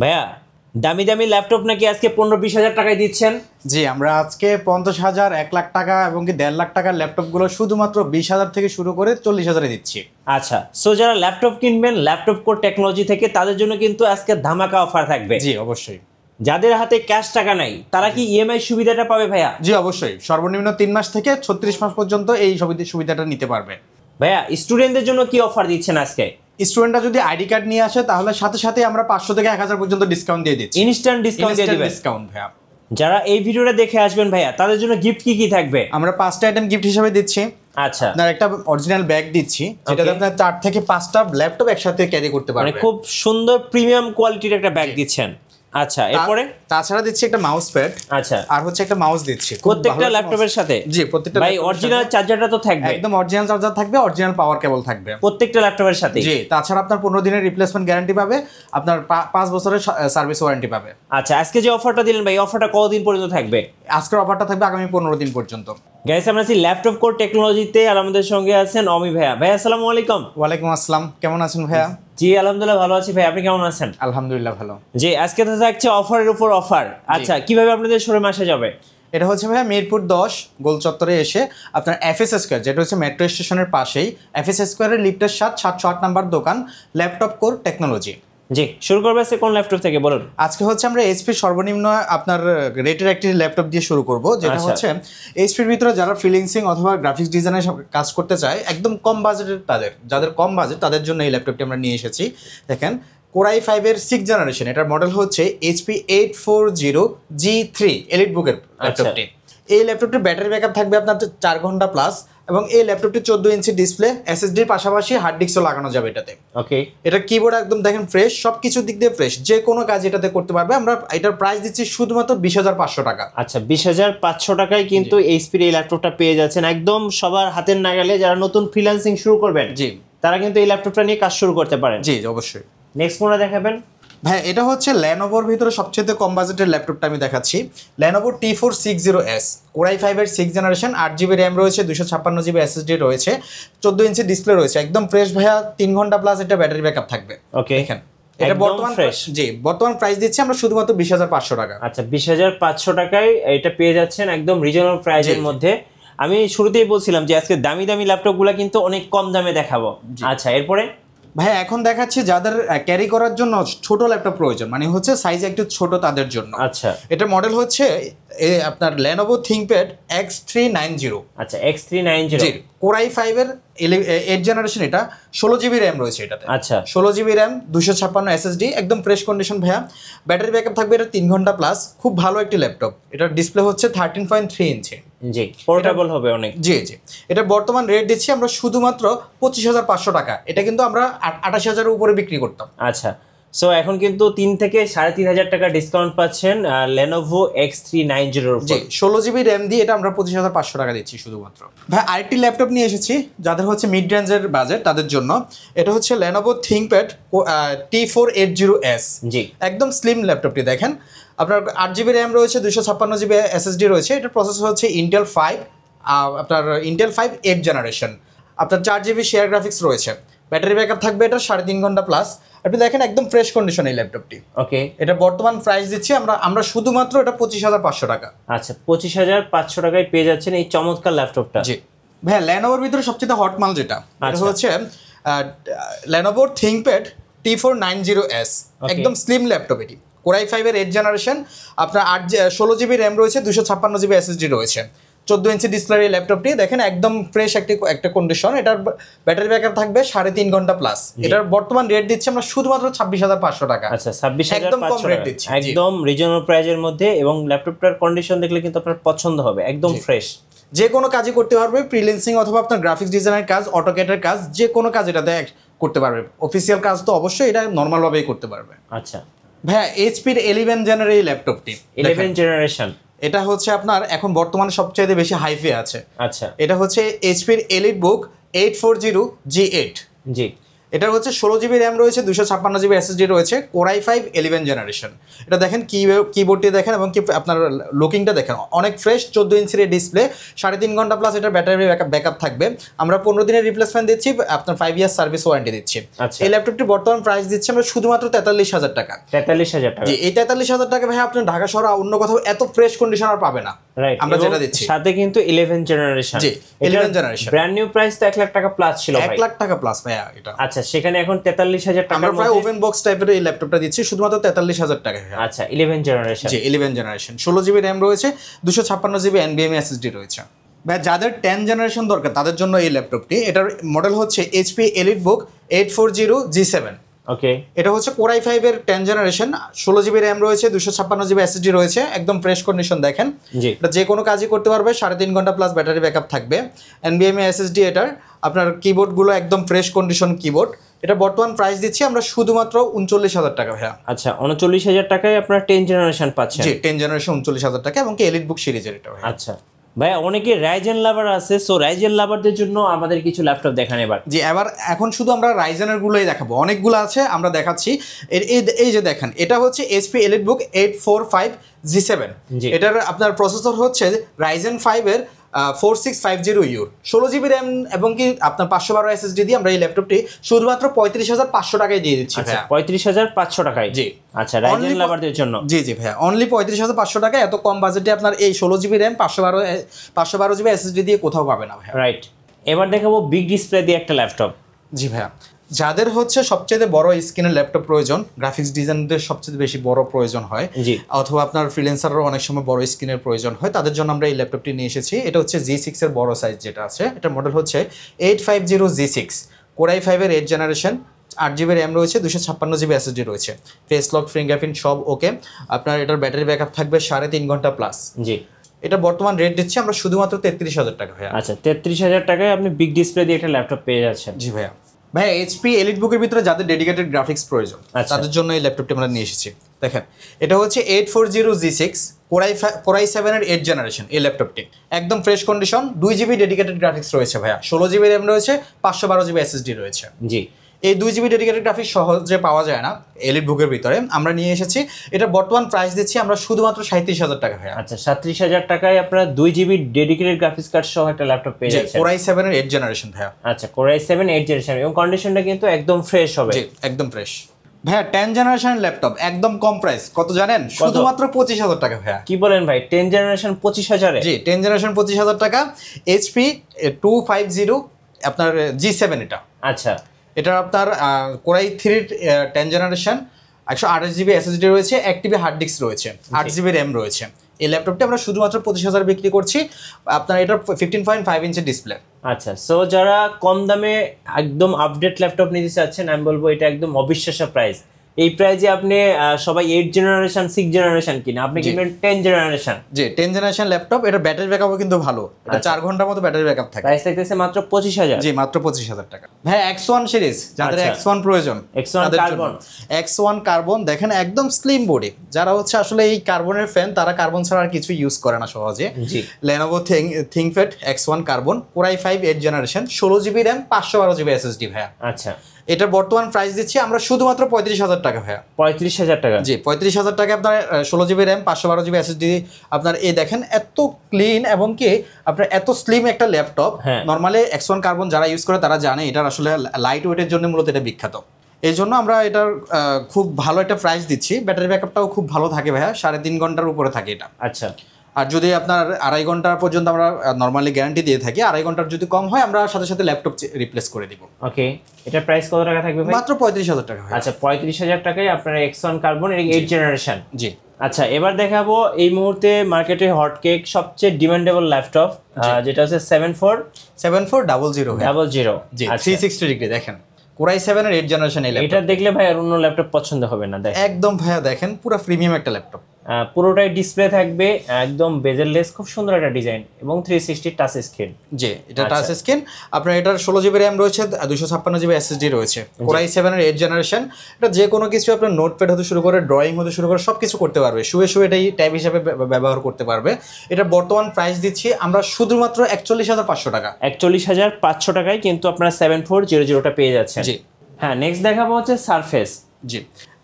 ভাইয়া দামি দামি ল্যাপটপ নাকি আজকে 15-20 হাজার টাকায় দিচ্ছেন? জি, আমরা আজকে 50,000, 1 লাখ টাকা এবং কি 1.5 লাখ টাকার ল্যাপটপগুলো শুধুমাত্র 20,000 থেকে শুরু করে 40,000-এ দিচ্ছি। আচ্ছা, সো যারা ল্যাপটপ কিনবেন ল্যাপটপ কোর টেকনোলজি থেকে, তাদের জন্য কিন্তু আজকে ধামাকা অফার থাকবে। জি অবশ্যই। যাদের হাতে ক্যাশ টাকা নাই তারা কি ইএমআই সুবিধাটা পাবে ভাইয়া? জি অবশ্যই, সর্বনিম্ন 3 মাস থেকে 36 মাস পর্যন্ত এই সুবিধাটা নিতে পারবে। ভাইয়া স্টুডেন্টদের জন্য কি অফার দিচ্ছেন আজকে? স্টুডেন্টরা যদি আইডি কার্ড নিয়ে আসে তাহলে সাথে সাথে আমরা 500 থেকে 1000 পর্যন্ত ডিসকাউন্ট দিয়ে দিচ্ছি। ইনস্ট্যান্ট ডিসকাউন্ট দিয়ে দিবেন? ডিসকাউন্ট ভাইয়া। যারা এই ভিডিওটা দেখে আসবেন ভাইয়া তাদের জন্য গিফট কি থাকবে? আমরা 5টা আইটেম গিফট হিসেবে দিচ্ছি। আচ্ছা, আপনার একটা অরিজিনাল ব্যাগ দিচ্ছি যেটাতে আপনার 4 থেকে 5টা ল্যাপটপ একসাথে ক্যারি করতে পারবেন। মানে খুব সুন্দর প্রিমিয়াম কোয়ালিটির একটা ব্যাগ দিচ্ছেন। আচ্ছা, এরপরে তাছাড়া দিচ্ছি একটা মাউস প্যাড। আচ্ছা, আর হচ্ছে একটা মাউস দিচ্ছি প্রত্যেকটা ল্যাপটপের সাথে। জি, প্রত্যেকটা ভাই অরিজিনাল চার্জারটা তো থাকবে? একদম অরিজিনাল চার্জার থাকবে, অরিজিনাল পাওয়ার কেবল থাকবে প্রত্যেকটা ল্যাপটপের সাথে। জি, তাছাড়া আপনার 15 দিনের রিপ্লেসমেন্ট গ্যারান্টি পাবে, আপনার 5 বছরের সার্ভিস ওয়ারেন্টি পাবে। আচ্ছা, আজকে যে অফারটা দিলেন ভাই, অফারটা কতদিন পর্যন্ত থাকবে? আজকের অফারটা থাকবে আগামী 15 দিন পর্যন্ত। গাইস, আমরা আছি ল্যাপটপ কোর টেকনোলজিতে আর আমাদের সঙ্গে আছেন অমি ভাইয়া। ভাই আসসালামু আলাইকুম। ওয়ালাইকুম আসসালাম, কেমন আছেন ভাইয়া? জি আলহামদুলিল্লাহ ভালো আছি ভাই, আপনি কেমন আছেন? আলহামদুলিল্লাহ ভালো। জি, আজকে তো থাকছে অফারের উপর অফার। আচ্ছা, কিভাবে আপনাদের শোরুমে আসা যাবে? এটা হচ্ছে ভাইয়া মিরপুর 10 গোল চত্বরে এসে আপনার এফএস স্কয়ার, যেটা হচ্ছে মেট্রো স্টেশনের পাশেই, এফএস স্কয়ারের লিফটের 708 নাম্বার দোকান ল্যাপটপ কোর টেকনোলজি। জি, শুরু করবে আজকে কোন ল্যাপটপ থেকে বলুন? আজকে হচ্ছে আমরা এইচপি সর্বনিম্ন আপনার রেটের একটি ল্যাপটপ দিয়ে শুরু করব, যেটা হচ্ছে এইচপির ভিতরে যারা ফ্রিল্যান্সিং অথবা গ্রাফিক্স ডিজাইনের কাজ করতে চায় একদম কম বাজেটের, যাদের কম বাজেট তাদের জন্য এই ল্যাপটপটি আমরা নিয়ে এসেছি। দেখেন, কোর i5 এর 6th জেনারেশন, এটার মডেল হচ্ছে এইচপি 840G3 এলিট বুকের ল্যাপটপটি। এই ল্যাপটপটির ব্যাটারি ব্যাকআপ থাকবে আপনার 4 ঘন্টা প্লাস, এবং এই ল্যাপটপটি 14 ইঞ্চি ডিসপ্লে, এসএসডির পাশাপাশি হার্ড ডিস্কও লাগানো যাবে এটাতে। ওকে, এটা কিবোর্ড একদম দেখেন ফ্রেশ, সব কিছুর দিক দিয়ে ফ্রেশ, যে কোনো কাজ এটাতে করতে পারবে। আমরা এটার প্রাইস দিচ্ছি শুধুমাত্র 20,500 টাকা। আচ্ছা, 20,500 টাকায় কিন্তু এইচপির এই ল্যাপটপটা পেয়ে যাচ্ছেন একদম সবার হাতের নাগালে। যারা নতুন ফ্রিল্যান্সিং শুরু করবেন জি, তারা কিন্তু এই ল্যাপটপটা নিয়ে কাজ শুরু করতে পারেন। জি অবশ্যই। নেক্সট কোনটা দেখাবেন ভাই? এটা হচ্ছে ল্যানোভোর ভিতরে সবচেয়ে কম বাজেটের ল্যাপটপটা আমি দেখাচ্ছি, ল্যানোভো T460S, কোর i5 এর 6th জেনারেশন, 8GB র্যাম রয়েছে, 256GB এসএসডি রয়েছে, 14 ইঞ্চি ডিসপ্লে রয়েছে, একদম ফ্রেশ ভাইয়া। 3 ঘন্টা প্লাস এটা ব্যাটারি ব্যাকআপ থাকবে। ওকে, দেখেন এটা বর্তমান ফ্রেশ। জি, বর্তমান প্রাইস দিচ্ছি আমরা শুধুমাত্র 20,500 টাকা। আচ্ছা, 20,500 টাকায় এটা পেয়ে যাচ্ছেন একদম রিজনেবল প্রাইসের মধ্যে। আমি শুরুতেই বলছিলাম যে আজকে দামি দামি ল্যাপটপগুলো কিন্তু অনেক কম দামে দেখাবো। আচ্ছা, এরপরে ভাই এখন দেখাচ্ছি যাদের ক্যারি করার জন্য ছোট ল্যাপটপ প্রয়োজন, মানে হচ্ছে সাইজ একটু ছোট তাদের জন্য। আচ্ছা, এটা মডেল হচ্ছে আপনার Lenovo ThinkPad X390। আচ্ছা, X390 জি, কোর i5 এর 8th জেনারেশন, এটা 16GB র্যাম রয়েছে এটাতে। আচ্ছা, 16GB র্যাম, 256 এসএসডি, একদম ফ্রেশ কন্ডিশন ভাইয়া। ব্যাটারি ব্যাকআপ থাকবে এটা 3 ঘন্টা প্লাস, খুব ভালো একটি ল্যাপটপ। এটার ডিসপ্লে হচ্ছে 13.3 ইঞ্চি। জি, পোর্টেবল হবে অনেক। জি জি, এটা বর্তমান রেট দিচ্ছি আমরা শুধুমাত্র 25,500 টাকা। এটা কিন্তু আমরা 28,000-এর উপরে বিক্রি করতাম। আচ্ছা, সো এখন কিন্তু 3 থেকে 3,500 টাকা ডিসকাউন্ট পাচ্ছেন Lenovo X390 এর উপর। জি, 16GB র্যাম দিয়ে এটা আমরা 25,500 টাকা দিচ্ছি শুধুমাত্র। ভাই আরেকটি ল্যাপটপ নিয়ে এসেছি যাদের হচ্ছে মিড রেঞ্জের বাজেট, তাদের জন্য। এটা হচ্ছে Lenovo ThinkPad T480S। জি, একদম স্লিম ল্যাপটপটি দেখেন, আপনার 8GB র্যাম রয়েছে, 256GB এসএসডি রয়েছে। এটার প্রসেসর হচ্ছে Intel 5, আপনার Intel 5 8th জেনারেশন, আপনার 4GB শেয়ার গ্রাফিক্স রয়েছে। ব্যাটারি ব্যাকআপ থাকবে এটা 3.5 ঘন্টা প্লাস। আপনি দেখেন একদম ফ্রেশ কন্ডিশন এই ল্যাপটপটি। ওকে, এটা বর্তমান প্রাইস দিচ্ছি আমরা শুধুমাত্র এটা 25,500 টাকা। আচ্ছা, 25,500 টাকায় পেয়ে যাচ্ছেন এই চমৎকার ল্যাপটপটা। জি ভাই, Lenovoর ভিতরে সবচেয়ে হট মাল যেটা হচ্ছে Lenovo ThinkPad T490S, একদম স্লিম ল্যাপটপ। এটি কোর i5 এর 8th জেনারেশন, আপনার 16GB র্যাম রয়েছে, 256GB এসএসডি রয়েছে, 14 ইঞ্চি ডিসপ্লের এই ল্যাপটপটি দেখেন একদম ফ্রেশ একটা কন্ডিশন। এটার ব্যাটারি ব্যাকআপ থাকবে 3.5 ঘন্টা প্লাস। এটার বর্তমান রেট দিচ্ছি আমরা শুধুমাত্র 26,500 টাকা। আচ্ছা, 26,500 রেট দিচ্ছি একদম রিজনেবল প্রাইসের মধ্যে, এবং ল্যাপটপটার কন্ডিশন দেখলে কিন্তু আপনার পছন্দ হবে, একদম ফ্রেশ। যে কোনো কাজই করতে পারবে, ফ্রিল্যান্সিং অথবা আপনার গ্রাফিক্স ডিজাইনের কাজ, অটোক্যাডের কাজ, যে কোনো কাজ এটাতে করতে পারবে। অফিসিয়াল কাজ তো অবশ্যই এটা নর্মালভাবেই করতে পারবে। আচ্ছা ভাইয়া, এইচপির 11 জেনারেশন এই ল্যাপটপটি, 11 জেনারেশন, এটা হচ্ছে আপনার এখন বর্তমানে সবচেয়ে বেশি হাইফে আছে। আচ্ছা, এটা হচ্ছে এইচপির এলিট বুক 840G8। জি, এটা হচ্ছে 16 GB র্যাম রয়েছে, 256 GB SSD রয়েছে, Core i5 11 জেনারেশন। এটা দেখেন কিবোর্ডটি দেখেন এবং কি আপনার লুকিংটা দেখেন, অনেক ফ্রেশ। 14 ইঞ্চির ডিসপ্লে, 3.5 ঘন্টা প্লাস এটা ব্যাটারি ব্যাকআপ থাকবে। আমরা 15 দিনের রিপ্লেসমেন্ট দিচ্ছি, আপনার 5 ইয়ার সার্ভিস ওয়ারেন্টি দিচ্ছি। এই ল্যাপটপটি বর্তমান প্রাইস দিচ্ছি আমরা শুধুমাত্র 43,000 টাকা। 43,000 টাকা? জি, এই 43,000 টাকা ভাই আপনার ঢাকা শহরে অন্য কোথাও এত ফ্রেশ কন্ডিশন আর পাবে না। আমরা যেটা দিচ্ছি সাথে কিন্তু 11 জেনারেশন। জি, 11 জেনারেশন। ব্র্যান্ড নিউ প্রাইস তো 1 লাখ টাকা প্লাস ছিল ভাই। 1 লাখ টাকা প্লাস ভাইয়া এটা। আচ্ছা, সেখানে এখন 43,000 টাকা। আমরা প্রায় ওপেন বক্স টাইপের এই ল্যাপটপটা দিচ্ছি শুধুমাত্র 43,000 টাকা। আচ্ছা, 11 জেনারেশন। জি, 11 জেনারেশন, 16 GB র্যাম রয়েছে, 256 GB NVMe SSD রয়েছে। ভাই যাদের 10 জেনারেশন দরকার তাদের জন্য এই ল্যাপটপটি। এটার মডেল হচ্ছে HP EliteBook 840 G7। ওকে, এটা হচ্ছে Core i5 এর 10 জেনারেশন, 16 GB র্যাম রয়েছে, 256 GB SSD রয়েছে, একদম ফ্রেশ কন্ডিশন দেখেন। এটা যে কোনো কাজই করতে পারবে, 3.5 ঘন্টা প্লাস ব্যাটারি ব্যাকআপ থাকবে। NVMe SSD এটার, আপনার কিবোর্ডগুলো একদম ফ্রেশ কন্ডিশন কিবোর্ড। এটা বর্তমান প্রাইস দিচ্ছি আমরা শুধুমাত্র 39,000 টাকা ভাইয়া। আচ্ছা, 39,000 টাকায় আপনারা 10 জেনারেশন পাচ্ছেন। জি, 10 জেনারেশন 39,000 টাকা এবং কি EliteBook সিরিজের এটা ভাই। আচ্ছা ভাই, অনেকে রাইজেন লাভার আছে, সো রাইজেন লাভারদের জন্য আমাদের কিছু ল্যাপটপ দেখান এবার। জি, এবার এখন শুধু আমরা রাইজেনের গুলোই দেখাবো, অনেকগুলো আছে আমরা দেখাচ্ছি। এই যে দেখেন, এটা হচ্ছে HP EliteBook 845 G7। এটার আপনার প্রসেসর হচ্ছে Ryzen 5 এর 4650U, 16 GB র্যাম এবং কি আপনার 512 SSD দিয়ে আমরা এই ল্যাপটপটি শুধুমাত্র 35,500 টাকায় দিয়ে দিচ্ছি। 35,500 টাকায়? জি। আচ্ছা, রাইজেন লাভারদের জন্য? জি জি ভাইয়া, অনলি 35,500 টাকা। এত কম বাজেটে আপনার এই 16 GB র্যাম 512 GB SSD দিয়ে কোথাও পাবে না ভাইয়া। রাইট, এবার দেখাবো বিগ ডিসপ্লে দিয়ে একটা ল্যাপটপ। জি ভাইয়া, যাদের হচ্ছে সবচেয়ে বড় স্ক্রিনের ল্যাপটপ প্রয়োজন, গ্রাফিক্স ডিজাইনদের সবচেয়ে বেশি বড় প্রয়োজন হয়, অথবা আপনার ফ্রিল্যান্সারও অনেক সময় বড় স্ক্রিনের প্রয়োজন হয়, তাদের জন্য আমরা এই ল্যাপটপটি নিয়ে এসেছি। এটা হচ্ছে G6 এর বড় সাইজ যেটা আছে, এটার মডেল হচ্ছে 850 G6, Core i5 এর 8 জেনারেশন, 8 GB র্যাম রয়েছে, 256 GB SSD রয়েছে, ফেস লক ফিঙ্গারপ্রিন্ট সব ওকে। আপনার এটার ব্যাটারি ব্যাকআপ থাকবে 3.5 ঘন্টা প্লাস। জি, এটা বর্তমান রেট দিচ্ছি আমরা শুধুমাত্র 33,000 টাকা ভাইয়া। আচ্ছা, 33,000 টাকায় আপনি বিগ ডিসপ্লে দিয়ে একটা ল্যাপটপ পেয়ে যাচ্ছেন। জি ভাইয়া। ভাই HP EliteBook এর ভিতরে যাদের ডেডিকেটেড গ্রাফিক্স প্রয়োজন তাদের জন্য এই ল্যাপটপটি আমরা নিয়ে এসেছি। দেখেন, এটা হচ্ছে 840 G6, Core i7 এর 8 জেনারেশন। এই ল্যাপটপটি একদম fresh condition, 2 GB dedicated graphics রয়েছে ভাইয়া, 16 GB র্যাম রয়েছে, 512 GB SSD রয়েছে। জি, এই 2 GB ডেডিকেটেড গ্রাফিক্স সহজে পাওয়া যায় না EliteBook এর ভিতরে, আমরা নিয়ে এসেছি। এটা বর্তমান প্রাইস দিচ্ছি আমরা শুধুমাত্র 37,000 টাকা ভাইয়া। আচ্ছা, 37,000 টাকায় আপনারা 2 GB ডেডিকেটেড গ্রাফিক্স কার্ড সহ একটা ল্যাপটপ পেয়ে যাচ্ছেন। Core i7 এর 8 জেনারেশন ভাইয়া। আচ্ছা, Core i7 8 জেনারেশন এবং কন্ডিশনটা কিন্তু একদম ফ্রেশ হবে। জি, একদম ফ্রেশ ভাইয়া। 10 জেনারেশন ল্যাপটপ একদম কম প্রাইস, কত জানেন? শুধুমাত্র 25,000 টাকা ভাইয়া। কি বলেন ভাই, 10 জেনারেশন 25,000 এ? জি, 10 জেনারেশন 25,000 টাকা। HP 250 আপনার G7 এটা। আচ্ছা, এটা আপনার Core i3 10 generation, 128 GB SSD রয়েছে, 1 TB হার্ড ডিস্ক রয়েছে, 8 GB র্যাম রয়েছে। এই ল্যাপটপটি আমরা শুধুমাত্র 25,000 বিক্রি করছি। আপনার এটা 15.5 ইঞ্চি ডিসপ্লে। আচ্ছা, সো যারা কম দামে একদম আপডেট ল্যাপটপ নিতে চাচ্ছেন, আমি বলবো এটা একদম অবিশ্বাস্য প্রাইস। এই প্রাইজে আপনি সবাই 8 জেনারেশন 6 জেনারেশন কিনা, আপনি কিনবেন 10 জেনারেশন। জি, 10 জেনারেশন ল্যাপটপ। এটা ব্যাটারি ব্যাকআপও কিন্তু ভালো, এটা 4 ঘন্টার মতো ব্যাটারি ব্যাকআপ থাকে। প্রাইস থাকতেছে মাত্র 25,000। জি, মাত্র 25,000 টাকা। ভাই X1 সিরিজ, যাদের X1 প্রয়োজন, X1 কার্বন, X1 কার্বন দেখেন একদম স্লিম বডি। যারা হচ্ছে আসলে এই কার্বনের ফ্যান, তারা কার্বন ছাড়া আর কিছু ইউজ করে না সহজে। জি, Lenovo ThinkPad X1 carbon, Core i5 8 generation, 16 GB RAM, 512 GB SSD ভাইয়া। আচ্ছা, এটার বর্তমান প্রাইস দিচ্ছি আমরা শুধুমাত্র 35,000 টাকা ভাইয়া। 35,000 টাকা? জি, 35,000 টাকা। আপনার 16 GB র্যাম, 512 GB SSD। আপনার এই দেখেন এত ক্লিন এবং কি আপনার এত স্লিম একটা ল্যাপটপ। নর্মালি X1 কার্বন যারা ইউজ করে তারা জানে এটার আসলে লাইট ওয়েটের জন্য মূলত এটা বিখ্যাত। এই জন্য আমরা এটার খুব ভালো একটা প্রাইস দিচ্ছি। ব্যাটারি ব্যাকআপটাও খুব ভালো থাকে ভাইয়া, 3.5 ঘন্টার উপরে থাকে এটা। আচ্ছা, আর যদি আপনার 2.5 ঘন্টা পর্যন্ত আমরা নর্মালি গ্যারান্টি দিয়ে থাকি, 2.5 ঘন্টার যদি কম হয় আমরা সাথে সাথে ল্যাপটপ রিপ্লেস করে দিব। ওকে, এটা প্রাইস কত টাকা থাকবে ভাই? মাত্র 35,000 টাকা। আচ্ছা, 35,000 টাকায় আপনার X1 কার্বন 8 জেনারেশন। জি। আচ্ছা, এবার দেখাবো এই মুহূর্তে মার্কেটে হট কেক সবচেয়ে ডিমান্ডেবল ল্যাপটপ, যেটা হচ্ছে 7400। জি, 360 ডিগ্রি দেখেন, Core i7 এর 8 জেনারেশন। এটা দেখলে ভাই আর অন্য ল্যাপটপ পছন্দ হবে না। একদম ভাইয়া দেখেন, পুরো প্রিমিয়াম একটা ল্যাপটপ। পুরোটাই ডিসপ্লে থাকবে, একদম বেজেললেস, খুব সুন্দর একটা ডিজাইন এবং 360 টাচ স্ক্রিন। জি, এটা টাচ স্ক্রিন। আপনার এটার 16 GB র্যাম রয়েছে, 256 GB SSD রয়েছে, Core i7 এর 8 জেনারেশন। এটা যে কোনো কিছু আপনার নোটপ্যাড হতে শুরু করে ড্রয়িং হতে শুরু করে সবকিছু করতে পারবে, শুয়ে শুয়ে এটাই ট্যাব হিসেবে ব্যবহার করতে পারবে। এটা বর্তমান প্রাইস দিচ্ছি আমরা শুধুমাত্র 41,500 টাকা। 41,500 টাকায় কিন্তু আপনারা 7400টা পেয়ে যাচ্ছেন। জি। হ্যাঁ, নেক্সট দেখাবো হচ্ছে সারফেস। জি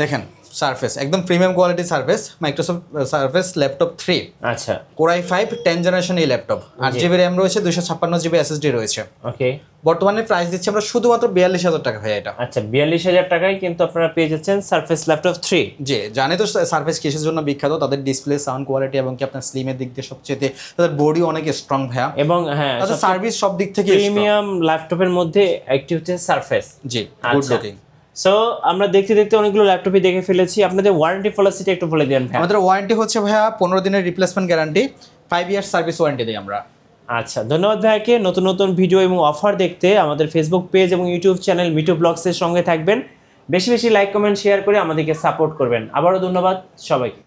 দেখেন সারফেস একদম premium quality surface, Microsoft surface laptop 3। আচ্ছা, Core i5 10 জেনারেশন এই ল্যাপটপ, 8GB র্যাম রয়েছে, 256GB SSD রয়েছে। ওকে, বর্তমানে প্রাইস দিচ্ছি আমরা শুধুমাত্র 42000 টাকা ভাই এটা। আচ্ছা, 42000 টাকায় কিন্তু আপনারা পেয়ে যাচ্ছেন সারফেস ল্যাপটপ 3। জি, জানি তো সারফেস কিসের জন্য বিখ্যাত, তাদের ডিসপ্লে, সাউন্ড কোয়ালিটি এবং কি আপনার স্লিমের দিক দিয়ে সবচেয়ে তাদের বডি অনেক স্ট্রং ভাইয়া, এবং হ্যাঁ তাদের সার্ভিস সব দিক থেকে প্রিমিয়াম ল্যাপটপের মধ্যে একটি হচ্ছে সারফেস। জি, গুড লুকিং। সো আমরা দেখতে দেখতে অনেকগুলো ল্যাপটপই দেখে ফেলেছি। আপনাদের ওয়ারেন্টি পলিসিটা একটু বলে দেন ভাই। আমাদের ওয়ারেন্টি হচ্ছে ভাইয়া 15 দিনের replacement guarantee, 5 years service warranty দিই আমরা। আচ্ছা, ধন্যবাদ ভাইকে। নতুন নতুন ভিডিও এবং অফার দেখতে আমাদের ফেসবুক পেজ এবং ইউটিউব চ্যানেল মিটু ব্লগসের সঙ্গে থাকবেন। বেশি বেশি লাইক, কমেন্ট, শেয়ার করে আমাদেরকে সাপোর্ট করবেন। আবারও ধন্যবাদ সবাইকে।